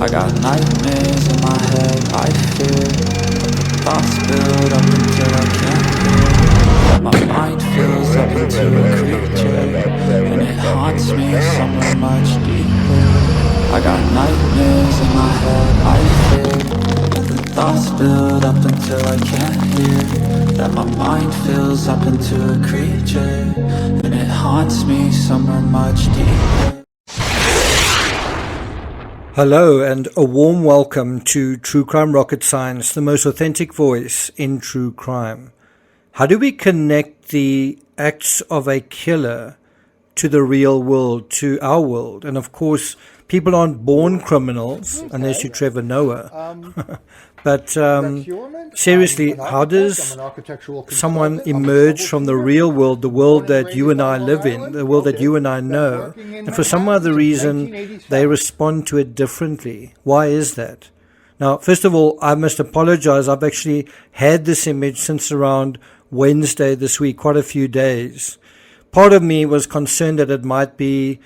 I got nightmares in my head, I fear thoughts build up until I can't hear. That my mind fills up into a creature, and it haunts me somewhere much deeper. I got nightmares in my head, I fear the thoughts build up until I can't hear. That my mind fills up into a creature, and it haunts me somewhere much deeper. Hello and a warm welcome to True Crime Rocket Science, the most authentic voice in true crime. How do we connect the acts of a killer to the real world, to our world? And of course, people aren't born criminals, unless you're Trevor Noah. But seriously, how does someone emerge from the real world, the world that you and I live in, the world that you and I know, and for some other reason they respond to it differently? Why is that? Now, first of all, I must apologize. I've actually had this image since around Wednesday this week, quite a few days. Part of me was concerned that it might be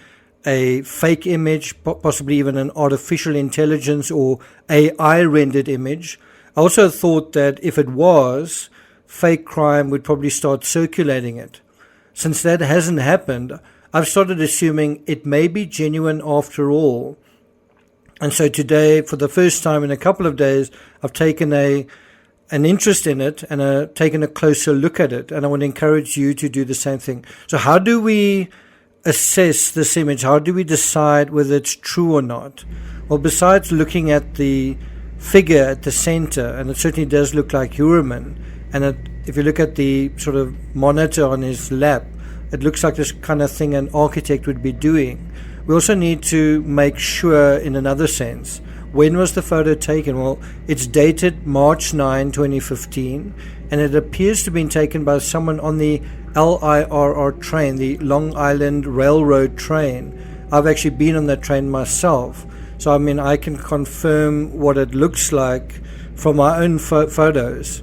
a fake image, possibly even an artificial intelligence or AI rendered image. I also thought that if it was, fake crime would probably start circulating it. Since that hasn't happened, I've started assuming it may be genuine after all. And so today, for the first time in a couple of days, I've taken an interest in it and taken a closer look at it. And I want to encourage you to do the same thing. So how do we assess this image? How do we decide whether it's true or not? Well, besides looking at the figure at the center, and it certainly does look like Heuermann, and if you look at the sort of monitor on his lap, it looks like this kind of thing an architect would be doing. We also need to make sure, in another sense, when was the photo taken? Well, it's dated March 9, 2015, and it appears to have been taken by someone on the LIRR train, the Long Island Railroad train. I've actually been on that train myself, so I mean I can confirm what it looks like from my own photos.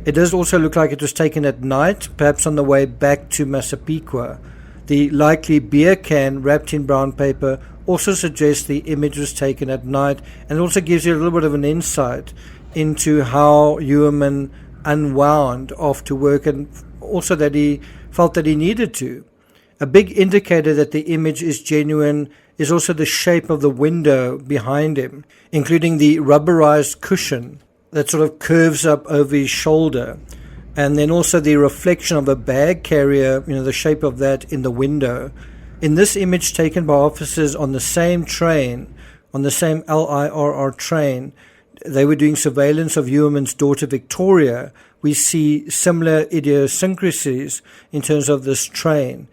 It does also look like it was taken at night, perhaps on the way back to Massapequa. The likely beer can wrapped in brown paper also suggests the image was taken at night, and also gives you a little bit of an insight into how Heuermann unwound after work, and also that he felt that he needed to. A big indicator that the image is genuine is also the shape of the window behind him, including the rubberized cushion that sort of curves up over his shoulder, and then also the reflection of a bag carrier, the shape of that in the window. In this image taken by officers on the same train, on the same LIRR train, they were doing surveillance of Heuermann's daughter Victoria. We see similar idiosyncrasies in terms of this train.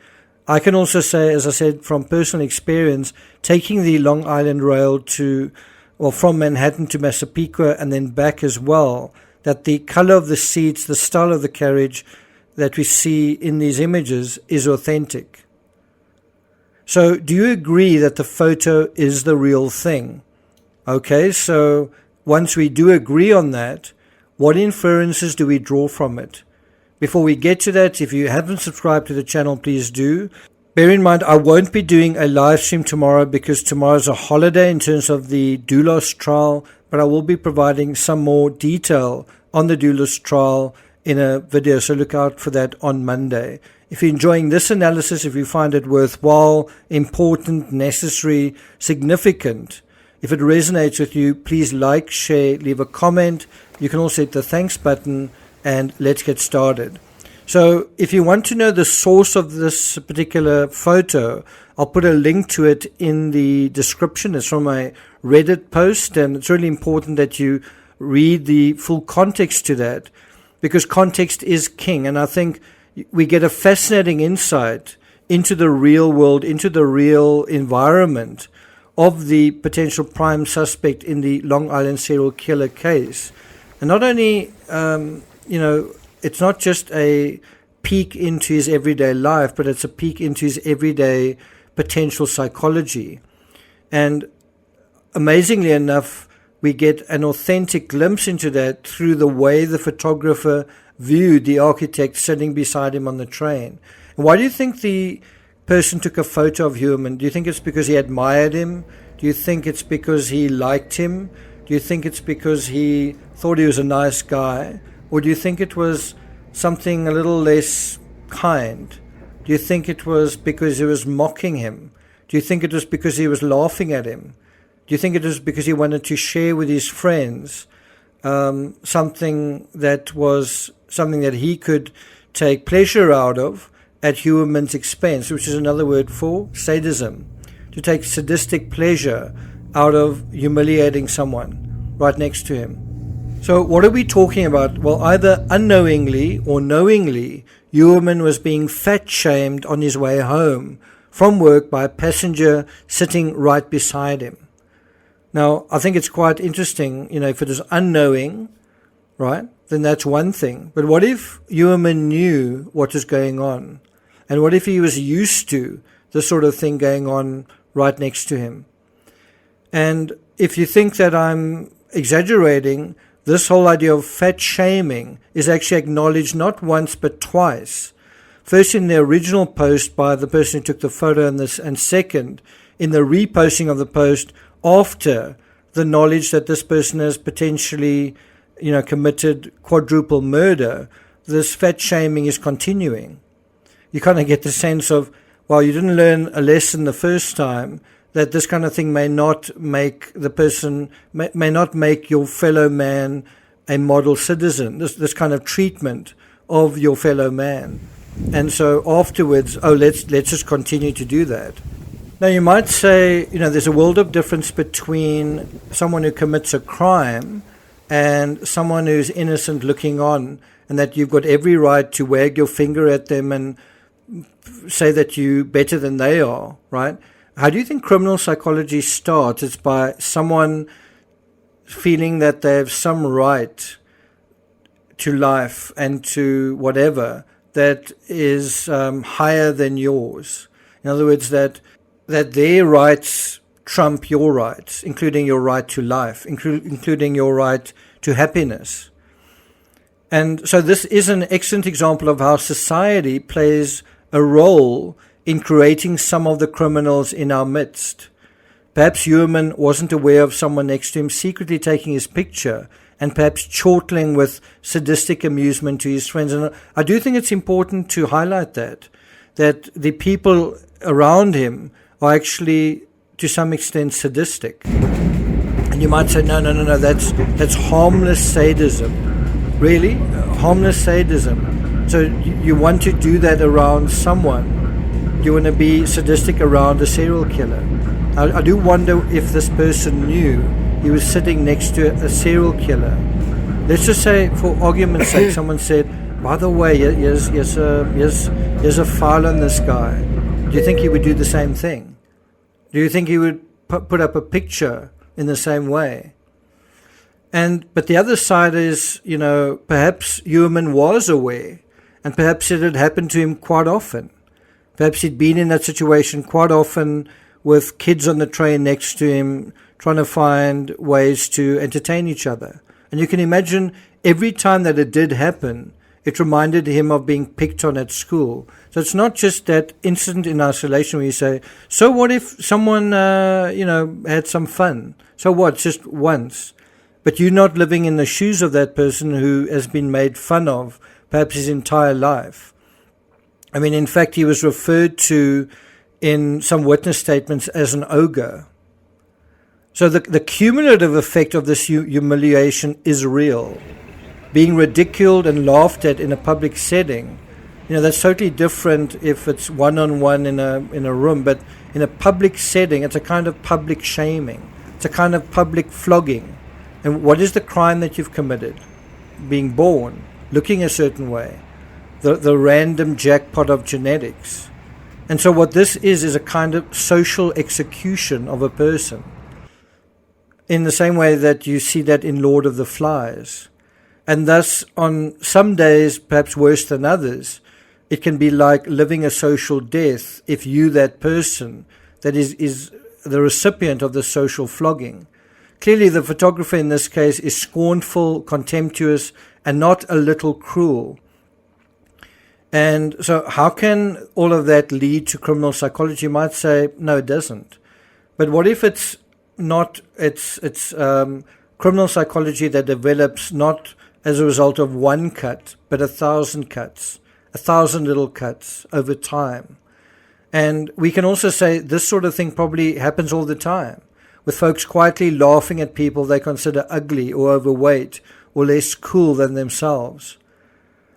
I can also say, as I said, from personal experience, taking the Long Island Rail from Manhattan to Massapequa and then back as well, that the color of the seats, the style of the carriage that we see in these images is authentic. So do you agree that the photo is the real thing? Okay, so once we do agree on that, what inferences do we draw from it? Before we get to that, if you haven't subscribed to the channel, please do. Bear in mind, I won't be doing a live stream tomorrow because tomorrow's a holiday in terms of the Doulos trial, but I will be providing some more detail on the Doulos trial in a video, so look out for that on Monday. If you're enjoying this analysis, if you find it worthwhile, important, necessary, significant, if it resonates with you, please like, share, leave a comment. You can also hit the thanks button, and let's get started. So if you want to know the source of this particular photo, I'll put a link to it in the description. It's from a Reddit post, and it's really important that you read the full context to that, because context is king. And I think we get a fascinating insight into the real world, into the real environment of the potential prime suspect in the Long Island serial killer case. And not only, it's not just a peek into his everyday life, but it's a peek into his everyday potential psychology. And amazingly enough, we get an authentic glimpse into that through the way the photographer viewed the architect sitting beside him on the train. And why do you think the person took a photo of Heuermann? Do you think it's because he admired him? Do Do you think it's because he liked him? Do you think it's because he thought he was a nice guy? Or do you think it was something a little less kind? Do you think it was because he was mocking him? Do you think it was because he was laughing at him? Do you think it was because he wanted to share with his friends something that he could take pleasure out of at Heuermann's expense, which is another word for sadism, to take sadistic pleasure out of humiliating someone right next to him? So what are we talking about? Well, either unknowingly or knowingly, Heuermann was being fat-shamed on his way home from work by a passenger sitting right beside him. Now, I think it's quite interesting, if it is unknowing, right, then that's one thing. But what if Heuermann knew what was going on? And what if he was used to this sort of thing going on right next to him? And if you think that I'm exaggerating, this whole idea of fat shaming is actually acknowledged not once but twice. First in the original post by the person who took the photo, and second in the reposting of the post after the knowledge that this person has potentially, committed quadruple murder. This fat shaming is continuing. You kind of get the sense of, well, you didn't learn a lesson the first time, that this kind of thing may not make your fellow man a model citizen, this kind of treatment of your fellow man. And so afterwards, let's just continue to do that. Now you might say, there's a world of difference between someone who commits a crime and someone who's innocent looking on, and that you've got every right to wag your finger at them and say that you're better than they are, right? How do you think criminal psychology starts? It's by someone feeling that they have some right to life and to whatever that is higher than yours. In other words, that their rights trump your rights, including your right to life, including your right to happiness. And so this is an excellent example of how society plays a role in creating some of the criminals in our midst. Perhaps Heuermann wasn't aware of someone next to him secretly taking his picture and perhaps chortling with sadistic amusement to his friends. And I do think it's important to highlight that the people around him are actually to some extent sadistic. And you might say, no, that's harmless sadism. Really? Harmless sadism. So you want to do that around someone. You want to be sadistic around a serial killer. I do wonder if this person knew he was sitting next to a serial killer. Let's just say, for argument's sake, someone said, by the way, here's a file on this guy. Do you think he would do the same thing? Do you think he would put up a picture in the same way? But the other side is, perhaps Heuermann was aware, and perhaps it had happened to him quite often. Perhaps he'd been in that situation quite often with kids on the train next to him, trying to find ways to entertain each other. And you can imagine every time that it did happen, it reminded him of being picked on at school. So it's not just that incident in isolation where you say, so what if someone, had some fun? So what, just once? But you're not living in the shoes of that person who has been made fun of perhaps his entire life. I mean, in fact, he was referred to in some witness statements as an ogre. So the cumulative effect of this humiliation is real. Being ridiculed and laughed at in a public setting, that's totally different if it's one-on-one in a room. But in a public setting, it's a kind of public shaming. It's a kind of public flogging. And what is the crime that you've committed? Being born, looking a certain way. The random jackpot of genetics. And so what this is a kind of social execution of a person. In the same way that you see that in Lord of the Flies. And thus, on some days, perhaps worse than others, it can be like living a social death if you, that person, that is the recipient of the social flogging. Clearly, the photographer in this case is scornful, contemptuous, and not a little cruel. And so how all of that lead to criminal psychology? You might say, no, it doesn't. But what if it's it's criminal psychology that develops not as a result of one cut, but 1,000 cuts, 1,000 little cuts over time. And we can also say this sort of thing probably happens all the time, with folks quietly laughing at people they consider ugly or overweight or less cool than themselves.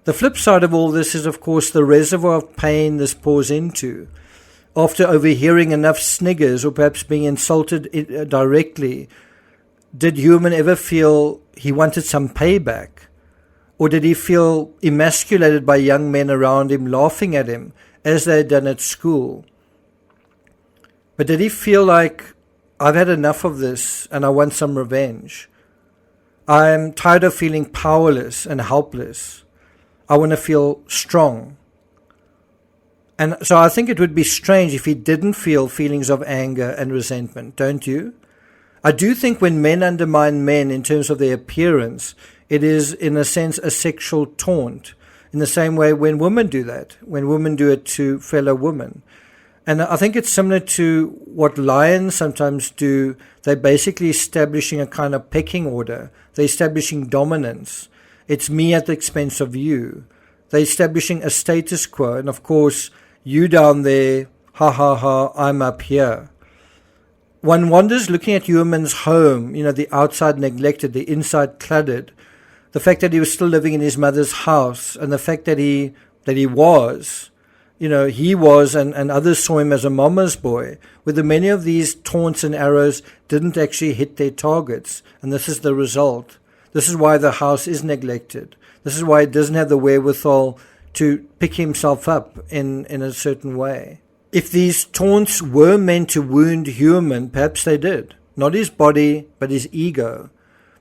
The flip side of all this is, of course, the reservoir of pain this pours into. After overhearing enough sniggers or perhaps being insulted directly, did Heuermann ever feel he wanted some payback? Or did he feel emasculated by young men around him laughing at him as they had done at school? But did he feel like, I've had enough of this and I want some revenge? I'm tired of feeling powerless and helpless. I want to feel strong. And so I think it would be strange if he didn't feel feelings of anger and resentment, don't you? I do think when men undermine men in terms of their appearance, it is in a sense a sexual taunt, in the same way when women do that, when women do it to fellow women. And I think it's similar to what lions sometimes do. They're basically establishing a kind of pecking order. They're establishing dominance. It's me at the expense of you. They're establishing a status quo. And of course, you down there, ha ha ha, I'm up here. One wonders, looking at Heuermann's home, the outside neglected, the inside cluttered, the fact that he was still living in his mother's house, and the fact that he was, and others saw him as a mama's boy, whether many of these taunts and arrows didn't actually hit their targets. And this is the result. This is why the house is neglected. This is why he doesn't have the wherewithal to pick himself up in a certain way. If these taunts were meant to wound Heuermann, perhaps they did. Not his body, but his ego.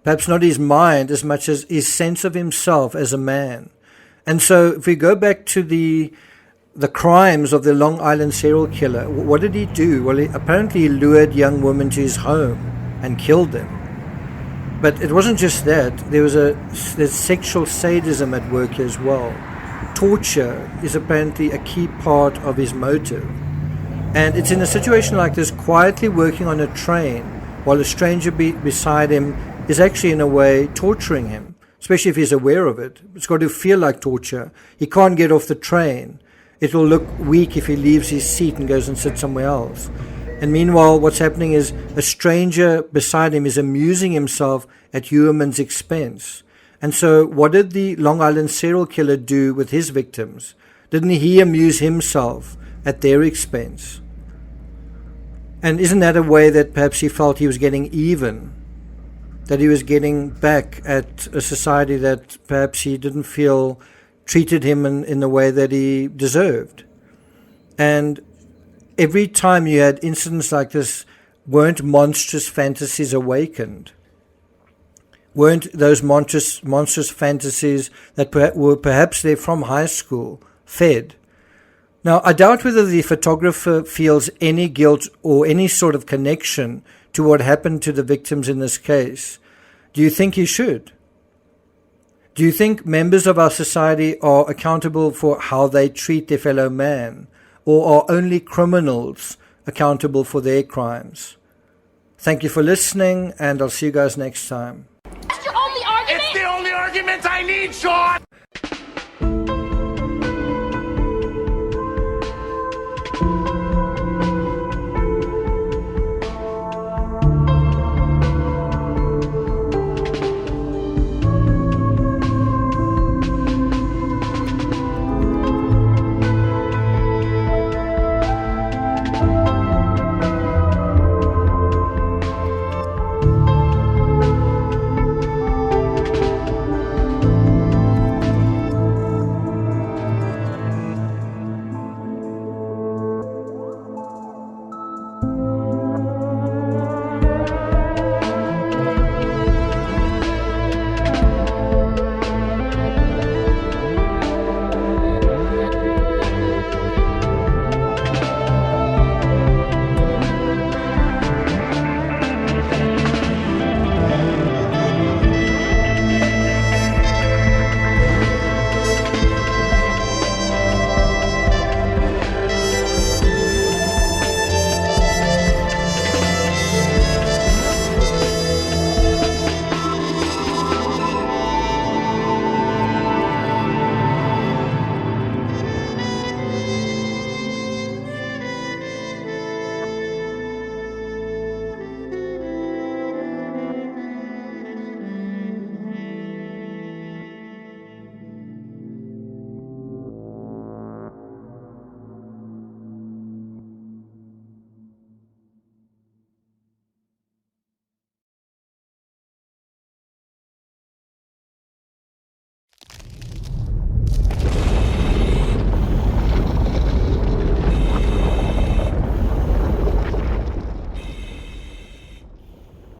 Perhaps not his mind as much as his sense of himself as a man. And so if we go back to the crimes of the Long Island serial killer, what did he do? Well, apparently he lured young women to his home and killed them. But it wasn't just that. There's sexual sadism at work here as well. Torture is apparently a key part of his motive. And it's in a situation like this, quietly working on a train while a stranger beside him is actually in a way torturing him, especially if he's aware of it. It's got to feel like torture. He can't get off the train. It will look weak if he leaves his seat and goes and sits somewhere else. And meanwhile, what's happening is a stranger beside him is amusing himself at Heuermann's expense. And so what did the Long Island serial killer do with his victims? Didn't he amuse himself at their expense? And isn't that a way that perhaps he felt he was getting even? That he was getting back at a society that perhaps he didn't feel treated him in the way that he deserved? And every time you had incidents like this, weren't monstrous fantasies awakened? Weren't those monstrous fantasies that were perhaps there from high school fed? Now, I doubt whether the photographer feels any guilt or any sort of connection to what happened to the victims in this case. Do you think he should? Do you think members of our society are accountable for how they treat their fellow man, or are only criminals accountable for their crimes? Thank you for listening, and I'll see you guys next time. That's your only argument? It's the only argument I need, Sean!